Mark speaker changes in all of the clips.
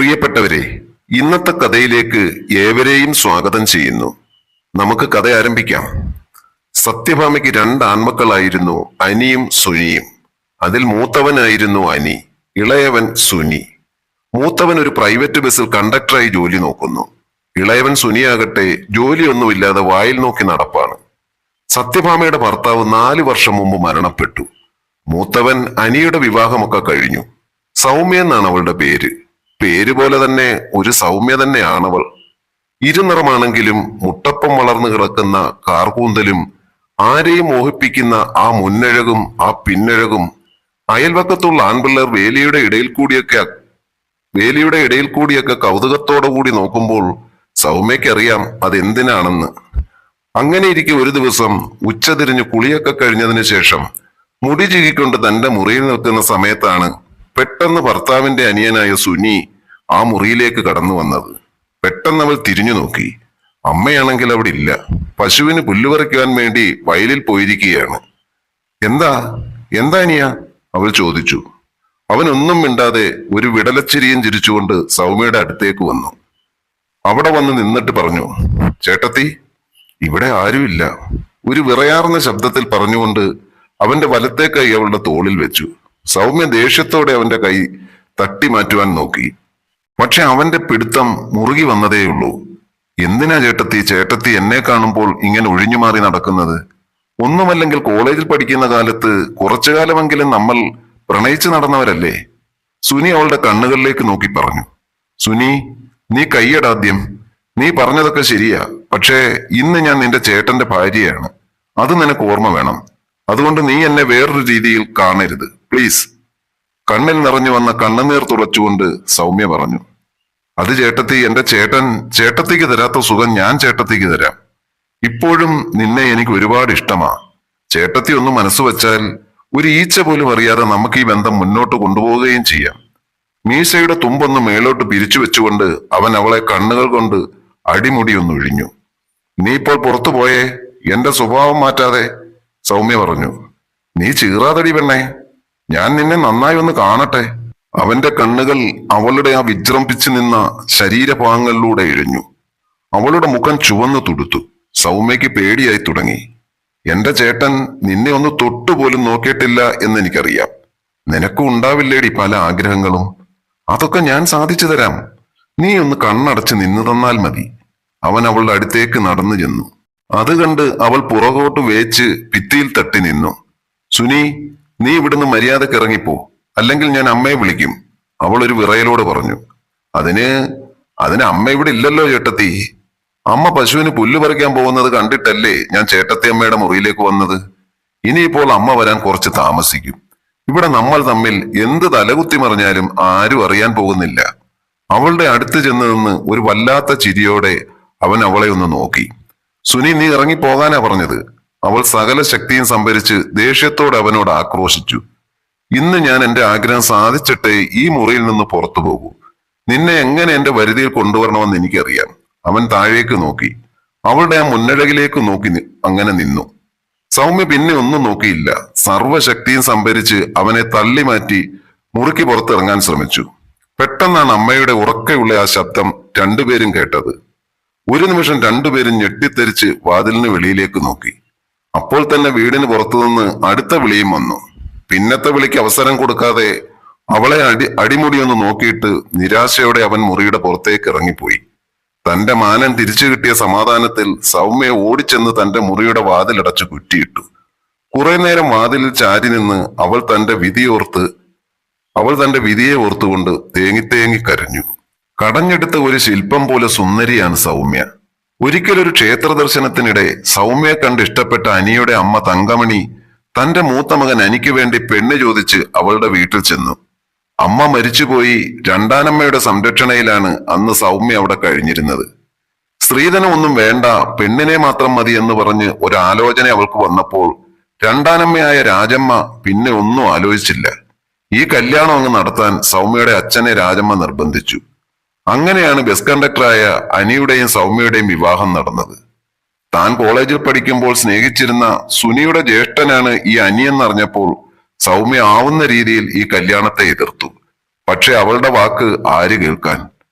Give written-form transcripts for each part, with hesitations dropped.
Speaker 1: പ്രിയപ്പെട്ടവരെ, ഇന്നത്തെ കഥയിലേക്ക് ഏവരെയും സ്വാഗതം ചെയ്യുന്നു. നമുക്ക് കഥ ആരംഭിക്കാം. സത്യഭാമയ്ക്ക് രണ്ട് ആൺമക്കളായിരുന്നു, അനിയും സുനിയും. അതിൽ മൂത്തവനായിരുന്നു അനി, ഇളയവൻ സുനി. മൂത്തവൻ ഒരു പ്രൈവറ്റ് ബസ്സിൽ കണ്ടക്ടറായി ജോലി നോക്കുന്നു. ഇളയവൻ സുനിയാകട്ടെ ജോലിയൊന്നുമില്ലാതെ വായിൽ നോക്കി നടപ്പാണ്. സത്യഭാമയുടെ ഭർത്താവ് 4 വർഷം മുമ്പ് മരണപ്പെട്ടു. മൂത്തവൻ അനിയുടെ വിവാഹമൊക്കെ കഴിഞ്ഞു. സൗമ്യ എന്നാണ് അവളുടെ പേര്. പേര് പോലെ തന്നെ ഒരു സൗമ്യ തന്നെയാണവൾ. ഇരുനിറമാണെങ്കിലും മുട്ടപ്പം വളർന്നു കിടക്കുന്ന കാർകൂന്തലും ആരെയും മോഹിപ്പിക്കുന്ന ആ മുന്നഴകും ആ പിന്നഴകും അയൽവക്കത്തുള്ള ആൺപിള്ളേർ വേലിയുടെ ഇടയിൽ കൂടിയൊക്കെ കൗതുകത്തോടു കൂടി നോക്കുമ്പോൾ സൗമ്യക്കറിയാം അതെന്തിനാണെന്ന്. അങ്ങനെ ഇരിക്കെ ഒരു ദിവസം ഉച്ചതിരിഞ്ഞ് കുളിയൊക്കെ കഴിഞ്ഞതിന് ശേഷം മുടി ചീകിക്കൊണ്ട് തന്റെ മുറിയിൽ നിൽക്കുന്ന സമയത്താണ് പെട്ടെന്ന് ഭർത്താവിന്റെ അനിയനായ സുനി ആ മുറിയിലേക്ക് കടന്നു വന്നത്. പെട്ടെന്ന് അവൾ തിരിഞ്ഞു നോക്കി. അമ്മയാണെങ്കിൽ അവിടെ ഇല്ല. പശുവിന് പുല്ലുപറിക്കുവാൻ വേണ്ടി വയലിൽ പോയിരിക്കുകയാണ്. എന്താ അനിയ? അവൾ ചോദിച്ചു. അവനൊന്നും മിണ്ടാതെ ഒരു വിടലച്ചിരിയും ചിരിച്ചുകൊണ്ട് സൗമ്യയുടെ അടുത്തേക്ക് വന്നു. അവിടെ വന്ന് നിന്നിട്ട് പറഞ്ഞു, ചേട്ടത്തി, ഇവിടെ ആരുമില്ല. ഒരു വിറയാർന്ന ശബ്ദത്തിൽ പറഞ്ഞുകൊണ്ട് അവന്റെ വലത്തെ കൈ അവളുടെ തോളിൽ വെച്ചു. സൗമ്യ ദേഷ്യത്തോടെ അവന്റെ കൈ തട്ടി മാറ്റുവാൻ നോക്കി. പക്ഷെ അവന്റെ പിടുത്തം മുറുകി വന്നതേയുള്ളൂ. എന്തിനാ ചേട്ടത്തി എന്നെ കാണുമ്പോൾ ഇങ്ങനെ ഒഴിഞ്ഞു മാറി നടക്കുന്നത്? ഒന്നുമല്ലെങ്കിൽ കോളേജിൽ പഠിക്കുന്ന കാലത്ത് കുറച്ചു കാലമെങ്കിലും നമ്മൾ പ്രണയിച്ചു നടന്നവരല്ലേ? സുനി അവളുടെ കണ്ണുകളിലേക്ക് നോക്കി പറഞ്ഞു. സുനി, നീ കൈയ്യടാദ്യം. നീ പറഞ്ഞതൊക്കെ ശരിയാ. പക്ഷേ ഇന്ന് ഞാൻ നിന്റെ ചേട്ടന്റെ ഭാര്യയാണ്. അത് നിനക്ക് ഓർമ്മ വേണം. അതുകൊണ്ട് നീ എന്നെ വേറൊരു രീതിയിൽ കാണരുത്, പ്ലീസ്. കണ്ണിൽ നിറഞ്ഞു വന്ന കണ്ണുനീർ തുളച്ചുകൊണ്ട് സൗമ്യ പറഞ്ഞു. അത് ചേട്ടത്തി, എന്റെ ചേട്ടത്തിക്ക് തരാത്ത സുഖം ഞാൻ ചേട്ടത്തിക്ക് തരാം. ഇപ്പോഴും നിന്നെ എനിക്ക് ഒരുപാട് ഇഷ്ടമാ. ചേട്ടത്തി ഒന്ന് മനസ്സ് വെച്ചാൽ ഒരു ഈച്ച പോലും അറിയാതെ നമുക്ക് ഈ ബന്ധം മുന്നോട്ട് കൊണ്ടുപോവുകയും ചെയ്യാം. മീശയുടെ തുമ്പൊന്ന് മേലോട്ട് പിരിച്ചു വെച്ചുകൊണ്ട് അവൻ അവളെ കണ്ണുകൾ കൊണ്ട് അടിമുടി ഒന്ന് ഒഴിഞ്ഞു. നീ ഇപ്പോൾ പുറത്തു പോയേ, എന്റെ സ്വഭാവം മാറ്റാതെ, സൗമ്യ പറഞ്ഞു. നീ ചീറാതടി പെണ്ണേ, ഞാൻ നിന്നെ നന്നായി ഒന്ന് കാണട്ടെ. അവന്റെ കണ്ണുകൾ അവളുടെ ആ വിജൃംഭിച്ചു നിന്ന ശരീരഭാഗങ്ങളിലൂടെ ഇഴഞ്ഞു. അവളുടെ മുഖം ചുവന്നു തുടുത്തു. സൗമ്യയ്ക്ക് പേടിയായി തുടങ്ങി. എന്റെ ചേട്ടൻ നിന്നെ ഒന്ന് തൊട്ടുപോലും നോക്കിയിട്ടില്ല എന്നെനിക്കറിയാം. നിനക്കും ഉണ്ടാവില്ലേടി പല ആഗ്രഹങ്ങളും. അതൊക്കെ ഞാൻ സാധിച്ചു തരാം. നീ ഒന്ന് കണ്ണടച്ച് നിന്നു തന്നാൽ മതി. അവൻ അവളുടെ അടുത്തേക്ക് നടന്നു ചെന്നു. അത് കണ്ട് അവൾ പുറകോട്ട് വേച്ച് ഭിത്തിയിൽ തട്ടി നിന്നു. സുനി, നീ ഇവിടുന്ന് മര്യാദക്ക് ഇറങ്ങിപ്പോ, അല്ലെങ്കിൽ ഞാൻ അമ്മയെ വിളിക്കും, അവൾ ഒരു വിറയലോട് പറഞ്ഞു. അതിന് അമ്മ ഇവിടെ ഇല്ലല്ലോ ചേട്ടത്തി. അമ്മ പശുവിന് പുല്ല് പറിക്കാൻ പോകുന്നത് കണ്ടിട്ടല്ലേ ഞാൻ ചേട്ടത്തി അമ്മയുടെ മുറിയിലേക്ക് വന്നത്. ഇനിയിപ്പോൾ അമ്മ വരാൻ കുറച്ച് താമസിക്കും. ഇവിടെ നമ്മൾ തമ്മിൽ എന്ത് തലകുത്തി മറിഞ്ഞാലും ആരും അറിയാൻ പോകുന്നില്ല. അവളുടെ അടുത്ത് ചെന്ന് നിന്ന് ഒരു വല്ലാത്ത ചിരിയോടെ അവൻ അവളെ ഒന്ന് നോക്കി. സുനി, നീ ഇറങ്ങിപ്പോകാനാ പറഞ്ഞത്. അവൾ സകല ശക്തിയും സംഭരിച്ച് ദേഷ്യത്തോടെ അവനോട് ആക്രോശിച്ചു. ഇന്ന് ഞാൻ എന്റെ ആഗ്രഹം സാധിച്ചിട്ടേ ഈ മുറിയിൽ നിന്ന് പുറത്തു പോകൂ. നിന്നെ എങ്ങനെ എന്റെ വരുതിയിൽ കൊണ്ടുവരണമെന്ന് എനിക്കറിയാം. അവൻ താഴേക്ക് നോക്കി. അവളുടെ ആ മുന്നഴകിലേക്ക് നോക്കി അങ്ങനെ നിന്നു. സൗമ്യ പിന്നെ ഒന്നും നോക്കിയില്ല. സർവശക്തിയും സംഭരിച്ച് അവനെ തള്ളി മാറ്റി മുറിക്ക് പുറത്തിറങ്ങാൻ ശ്രമിച്ചു. പെട്ടെന്നാണ് അമ്മയുടെ ഉറക്കെയുള്ള ആ ശബ്ദം രണ്ടുപേരും കേട്ടത്. ഒരു നിമിഷം രണ്ടുപേരും ഞെട്ടിത്തെറിച്ച് വാതിലിന് വെളിയിലേക്ക് നോക്കി. അപ്പോൾ തന്നെ വീടിന് പുറത്തുനിന്ന് അടുത്ത വിളിയും വന്നു. പിന്നത്തെ വിളിക്ക് അവസരം കൊടുക്കാതെ അവളെ അടിമുടിയൊന്ന് നോക്കിയിട്ട് നിരാശയോടെ അവൻ മുറിയുടെ പുറത്തേക്ക് ഇറങ്ങിപ്പോയി. തന്റെ മാനം തിരിച്ചു കിട്ടിയ സമാധാനത്തിൽ സൗമ്യ ഓടിച്ചെന്ന് തന്റെ മുറിയുടെ വാതിലടച്ചു കുറ്റിയിട്ടു. കുറെ നേരം വാതിലിൽ ചാരി നിന്ന് അവൾ തന്റെ വിധിയെ ഓർത്തുകൊണ്ട് തേങ്ങി കരഞ്ഞു. കടഞ്ഞെടുത്ത ഒരു ശില്പം പോലെ സുന്ദരിയാണ് സൗമ്യ. ഒരിക്കലൊരു ക്ഷേത്ര ദർശനത്തിനിടെ സൗമ്യയെ കണ്ട് ഇഷ്ടപ്പെട്ട അനിയുടെ അമ്മ തങ്കമണി തന്റെ മൂത്ത മകൻ അനിക്ക് വേണ്ടി പെണ്ണ് ചോദിച്ച് അവളുടെ വീട്ടിൽ ചെന്നു. അമ്മ മരിച്ചുപോയി. രണ്ടാനമ്മയുടെ സംരക്ഷണയിലാണ് അന്ന് സൗമ്യ അവിടെ കഴിഞ്ഞിരുന്നത്. സ്ത്രീധനം ഒന്നും വേണ്ട, പെണ്ണിനെ മാത്രം മതി എന്ന് പറഞ്ഞ് ഒരാലോചന അവൾക്ക് വന്നപ്പോൾ രണ്ടാനമ്മയായ രാജമ്മ പിന്നെ ഒന്നും ആലോചിച്ചില്ല. ഈ കല്യാണം അങ്ങ് നടത്താൻ സൗമ്യയുടെ അച്ഛനെ രാജമ്മ നിർബന്ധിച്ചു. അങ്ങനെയാണ് ബസ് കണ്ടക്ടറായ അനിയുടെയും സൗമ്യയുടെയും വിവാഹം നടന്നത്. താൻ കോളേജിൽ പഠിക്കുമ്പോൾ സ്നേഹിച്ചിരുന്ന സുനിയുടെ ജ്യേഷ്ഠനാണ് ഈ അനിയെന്നറിഞ്ഞപ്പോൾ സൗമ്യ ആവുന്ന രീതിയിൽ ഈ കല്യാണത്തെ എതിർത്തു. പക്ഷെ അവളുടെ വാക്ക് ആര് കേൾക്കാൻ?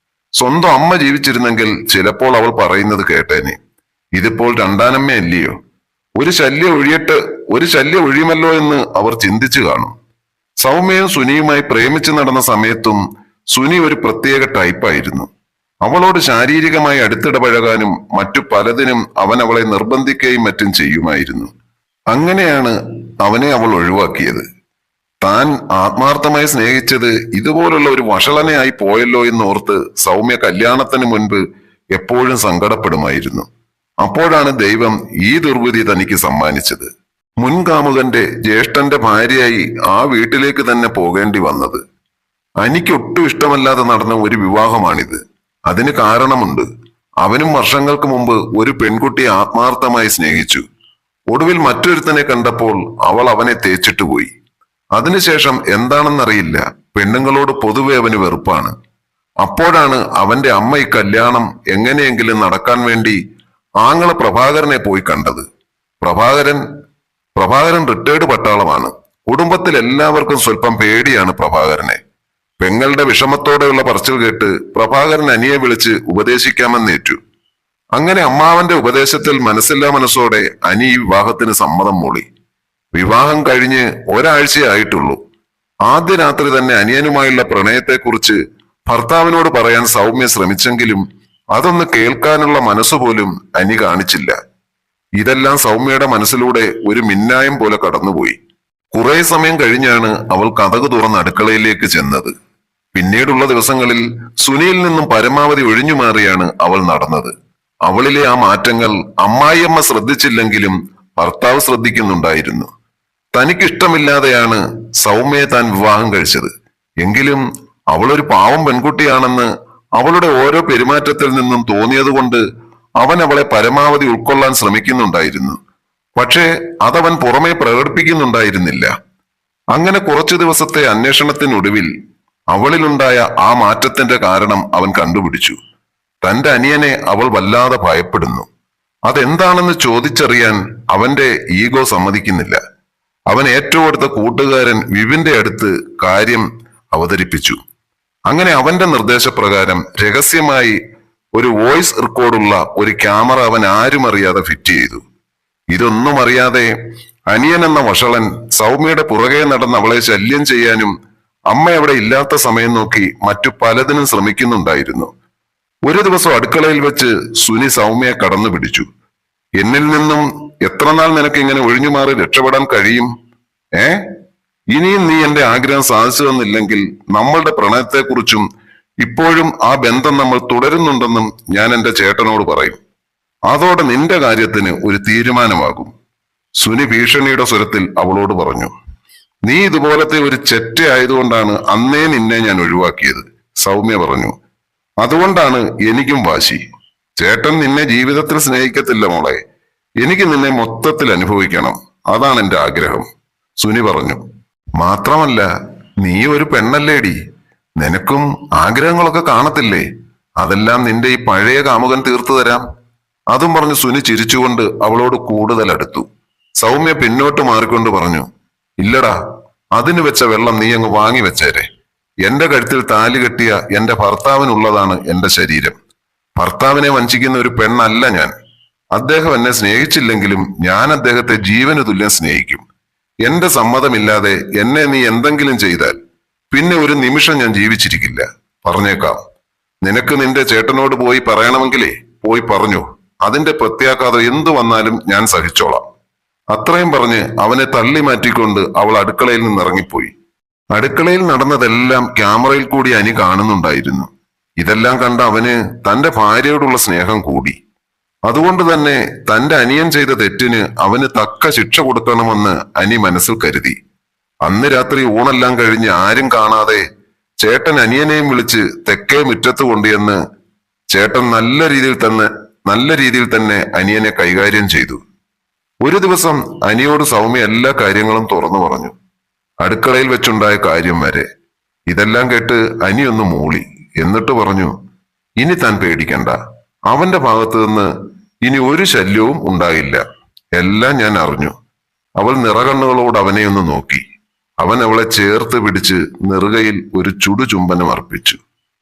Speaker 1: സ്വന്തം അമ്മ ജീവിച്ചിരുന്നെങ്കിൽ ചിലപ്പോൾ അവൾ പറയുന്നത് കേട്ടേനെ. ഇതിപ്പോൾ രണ്ടാനമ്മയല്ലയോ? ഒരു ശല്യം ഒഴിയുമല്ലോ എന്ന് അവർ ചിന്തിച്ചു കാണും. സൗമ്യയും സുനിയുമായി പ്രേമിച്ചു നടന്ന സമയത്തും സുനി ഒരു പ്രത്യേക ടൈപ്പായിരുന്നു. അവളോട് ശാരീരികമായി അടുത്തിടപഴകാനും മറ്റു പലതിനും അവൻ അവളെ നിർബന്ധിക്കുകയും മറ്റും ചെയ്യുമായിരുന്നു. അങ്ങനെയാണ് അവനെ അവൾ ഒഴിവാക്കിയത്. താൻ ആത്മാർത്ഥമായി സ്നേഹിച്ചത് ഇതുപോലുള്ള ഒരു വഷളനെയായി പോയല്ലോ എന്നോർത്ത് സൗമ്യ കല്യാണത്തിന് മുൻപ് എപ്പോഴും സങ്കടപ്പെടുമായിരുന്നു. അപ്പോഴാണ് ദൈവം ഈ ദുർവിധി തനിക്ക് സമ്മാനിച്ചത്. മുൻകാമുകന്റെ ജ്യേഷ്ഠന്റെ ഭാര്യയായി ആ വീട്ടിലേക്ക് തന്നെ പോകേണ്ടി വന്നത്. എനിക്കൊട്ടും ഇഷ്ടമല്ലാതെ നടന്ന ഒരു വിവാഹമാണിത്. അതിന് കാരണമുണ്ട്. അവനും വർഷങ്ങൾക്ക് മുമ്പ് ഒരു പെൺകുട്ടിയെ ആത്മാർത്ഥമായി സ്നേഹിച്ചു. ഒടുവിൽ മറ്റൊരുത്തനെ കണ്ടപ്പോൾ അവൾ അവനെ തേച്ചിട്ട് പോയി. അതിനുശേഷം എന്താണെന്നറിയില്ല, പെണ്ണുങ്ങളോട് പൊതുവെ അവന് വെറുപ്പാണ്. അപ്പോഴാണ് അവന്റെ അമ്മ ഈ കല്യാണം എങ്ങനെയെങ്കിലും നടക്കാൻ വേണ്ടി ആങ്ങള പ്രഭാകരനെ പോയി കണ്ടത്. പ്രഭാകരൻ റിട്ടയർഡ് പട്ടാളമാണ്. കുടുംബത്തിൽ എല്ലാവർക്കും സ്വല്പം പേടിയാണ് പ്രഭാകരനെ. പെങ്ങളുടെ വിഷമത്തോടെയുള്ള പറച്ചിൽ കേട്ട് പ്രഭാകരൻ അനിയെ വിളിച്ച് ഉപദേശിക്കാമെന്നേറ്റു. അങ്ങനെ അമ്മാവന്റെ ഉപദേശത്തിൽ മനസ്സില്ലാ മനസ്സോടെ അനി ഈ വിവാഹത്തിന് സമ്മതം മൂളി. വിവാഹം കഴിഞ്ഞ് ഒരാഴ്ചയായിട്ടുള്ളൂ. ആദ്യ രാത്രി തന്നെ അനിയനുമായുള്ള പ്രണയത്തെക്കുറിച്ച് ഭർത്താവിനോട് പറയാൻ സൗമ്യ ശ്രമിച്ചെങ്കിലും അതൊന്ന് കേൾക്കാനുള്ള മനസ്സുപോലും അനി കാണിച്ചില്ല. ഇതെല്ലാം സൗമ്യയുടെ മനസ്സിലൂടെ ഒരു മിന്നായം പോലെ കടന്നുപോയി. കുറെ സമയം കഴിഞ്ഞാണ് അവൾ കതക് തുറന്ന് അടുക്കളയിലേക്ക് ചെന്നത്. പിന്നീടുള്ള ദിവസങ്ങളിൽ സുനിയിൽ നിന്നും പരമാവധി ഒഴിഞ്ഞു മാറിയാണ് അവൾ നടന്നത്. അവളിലെ ആ മാറ്റങ്ങൾ അമ്മായിയമ്മ ശ്രദ്ധിച്ചില്ലെങ്കിലും ഭർത്താവ് ശ്രദ്ധിക്കുന്നുണ്ടായിരുന്നു. തനിക്കിഷ്ടമില്ലാതെയാണ് സൗമ്യയെ താൻ വിവാഹം കഴിച്ചത്. എങ്കിലും അവളൊരു പാവം പെൺകുട്ടിയാണെന്ന് അവളുടെ ഓരോ പെരുമാറ്റത്തിൽ നിന്നും തോന്നിയതുകൊണ്ട് അവൻ അവളെ പരമാവധി ഉൾക്കൊള്ളാൻ ശ്രമിക്കുന്നുണ്ടായിരുന്നു. പക്ഷേ അതവൻ പുറമെ പ്രകടിപ്പിക്കുന്നുണ്ടായിരുന്നില്ല. അങ്ങനെ കുറച്ചു ദിവസത്തെ അന്വേഷണത്തിനൊടുവിൽ അവളിലുണ്ടായ ആ മാറ്റത്തിന്റെ കാരണം അവൻ കണ്ടുപിടിച്ചു. തന്റെ അനിയനെ അവൾ വല്ലാതെ ഭയപ്പെടുന്നു. അതെന്താണെന്ന് ചോദിച്ചറിയാൻ അവന്റെ ഈഗോ സമ്മതിക്കുന്നില്ല. അവൻ ഏറ്റവും അടുത്ത കൂട്ടുകാരൻ വിവിന്റെ അടുത്ത് കാര്യം അവതരിപ്പിച്ചു. അങ്ങനെ അവന്റെ നിർദ്ദേശപ്രകാരം രഹസ്യമായി ഒരു വോയിസ് റെക്കോർഡുള്ള ഒരു ക്യാമറ അവൻ ആരും അറിയാതെ ഫിറ്റ് ചെയ്തു. ഇതൊന്നും അറിയാതെ അനിയൻ എന്ന വഷളൻ സൗമ്യയുടെ പുറകെ നടന്ന് അവളെ ശല്യം ചെയ്യാനും അമ്മ അവിടെ ഇല്ലാത്ത സമയം നോക്കി മറ്റു പലതിനും ശ്രമിക്കുന്നുണ്ടായിരുന്നു. ഒരു ദിവസം അടുക്കളയിൽ വെച്ച് സുനി സൗമ്യയെ കടന്നു പിടിച്ചു. എന്നിൽ നിന്നും എത്ര നാൾ നിനക്ക് ഇങ്ങനെ ഒഴിഞ്ഞു മാറി രക്ഷപ്പെടാൻ കഴിയും? ഇനിയും നീ എന്റെ ആഗ്രഹം സാധിച്ചു തന്നില്ലെങ്കിൽ നമ്മളുടെ പ്രണയത്തെക്കുറിച്ചും ഇപ്പോഴും ആ ബന്ധം നമ്മൾ തുടരുന്നുണ്ടെന്നും ഞാൻ എന്റെ ചേട്ടനോട് പറയും. അതോടെ നിന്റെ കാര്യത്തിന് ഒരു തീരുമാനമാകും. സുനി ഭീഷണിയുടെ സ്വരത്തിൽ അവളോട് പറഞ്ഞു. നീ ഇതുപോലത്തെ ഒരു ചെറ്റ ആയതുകൊണ്ടാണ് അന്നേ നിന്നെ ഞാൻ ഒഴിവാക്കിയത്, സൗമ്യ പറഞ്ഞു. അതുകൊണ്ടാണ് എനിക്കും വാശി. ചേട്ടൻ നിന്നെ ജീവിതത്തിൽ സ്നേഹിക്കത്തില്ല മോളെ. എനിക്ക് നിന്നെ മൊത്തത്തിൽ അനുഭവിക്കണം. അതാണ് എന്റെ ആഗ്രഹം, സുനി പറഞ്ഞു. മാത്രമല്ല നീ ഒരു പെണ്ണല്ലേടി, നിനക്കും ആഗ്രഹങ്ങളൊക്കെ കാണത്തില്ലേ? അതെല്ലാം നിന്റെ ഈ പഴയ കാമുകൻ തീർത്തു തരാം. അതും പറഞ്ഞ് സുനി ചിരിച്ചുകൊണ്ട് അവളോട് കൂടുതൽ അടുത്തു. സൗമ്യ പിന്നോട്ട് മാറിക്കൊണ്ട് പറഞ്ഞു, ഇല്ലടാ, അതിന് വെച്ച വെള്ളം നീ അങ്ങ് വാങ്ങി വെച്ചേരെ. എന്റെ കഴുത്തിൽ താലി കെട്ടിയ എന്റെ ഭർത്താവിനുള്ളതാണ് എന്റെ ശരീരം. ഭർത്താവിനെ വഞ്ചിക്കുന്ന ഒരു പെണ്ണല്ല ഞാൻ. അദ്ദേഹം എന്നെ സ്നേഹിച്ചില്ലെങ്കിലും ഞാൻ അദ്ദേഹത്തെ ജീവന് തുല്യം സ്നേഹിക്കും. എന്റെ സമ്മതമില്ലാതെ എന്നെ നീ എന്തെങ്കിലും ചെയ്താൽ പിന്നെ ഒരു നിമിഷം ഞാൻ ജീവിച്ചിരിക്കില്ല, പറഞ്ഞേക്കാം. നിനക്ക് നിന്റെ ചേട്ടനോട് പോയി പറയണമെങ്കിലേ പോയി പറഞ്ഞു. അതിന്റെ പ്രത്യാഘാതം എന്തു വന്നാലും ഞാൻ സഹിച്ചോളാം. അത്രയും പറഞ്ഞ് അവനെ തള്ളി മാറ്റിക്കൊണ്ട് അവൾ അടുക്കളയിൽ നിന്ന് ഇറങ്ങിപ്പോയി. അടുക്കളയിൽ നടന്നതെല്ലാം ക്യാമറയിൽ കൂടി അനി കാണുന്നുണ്ടായിരുന്നു. ഇതെല്ലാം കണ്ട അവന് തന്റെ ഭാര്യയോടുള്ള സ്നേഹം കൂടി. അതുകൊണ്ട് തന്നെ തന്റെ അനിയൻ ചെയ്ത തെറ്റിന് അവന് തക്ക ശിക്ഷ കൊടുക്കണമെന്ന് അനി മനസ്സിൽ കരുതി. അന്ന് രാത്രി ഊണെല്ലാം കഴിഞ്ഞ് ആരും കാണാതെ ചേട്ടൻ അനിയനെയും വിളിച്ച് തെക്കേ മുറ്റത്ത് കൊണ്ടുവന്ന് ചേട്ടൻ നല്ല രീതിയിൽ തന്നെ അനിയനെ കൈകാര്യം ചെയ്തു. ഒരു ദിവസം അനിയോട് സൗമ്യ എല്ലാ കാര്യങ്ങളും തുറന്നു പറഞ്ഞു, അടുക്കളയിൽ വെച്ചുണ്ടായ കാര്യം വരെ. ഇതെല്ലാം കേട്ട് അനി ഒന്ന് മൂളി. എന്നിട്ട് പറഞ്ഞു, ഇനി താൻ പേടിക്കണ്ട. അവന്റെ ഭാഗത്തു നിന്ന് ഇനി ഒരു ശല്യവും ഉണ്ടായില്ല. എല്ലാം ഞാൻ അറിഞ്ഞു. അവൾ നിറകണ്ണുകളോട് അവനെ ഒന്ന് നോക്കി. അവൻ അവളെ ചേർത്ത് പിടിച്ച് നെറുകയിൽ ഒരു ചുടുചുംബനം അർപ്പിച്ചു.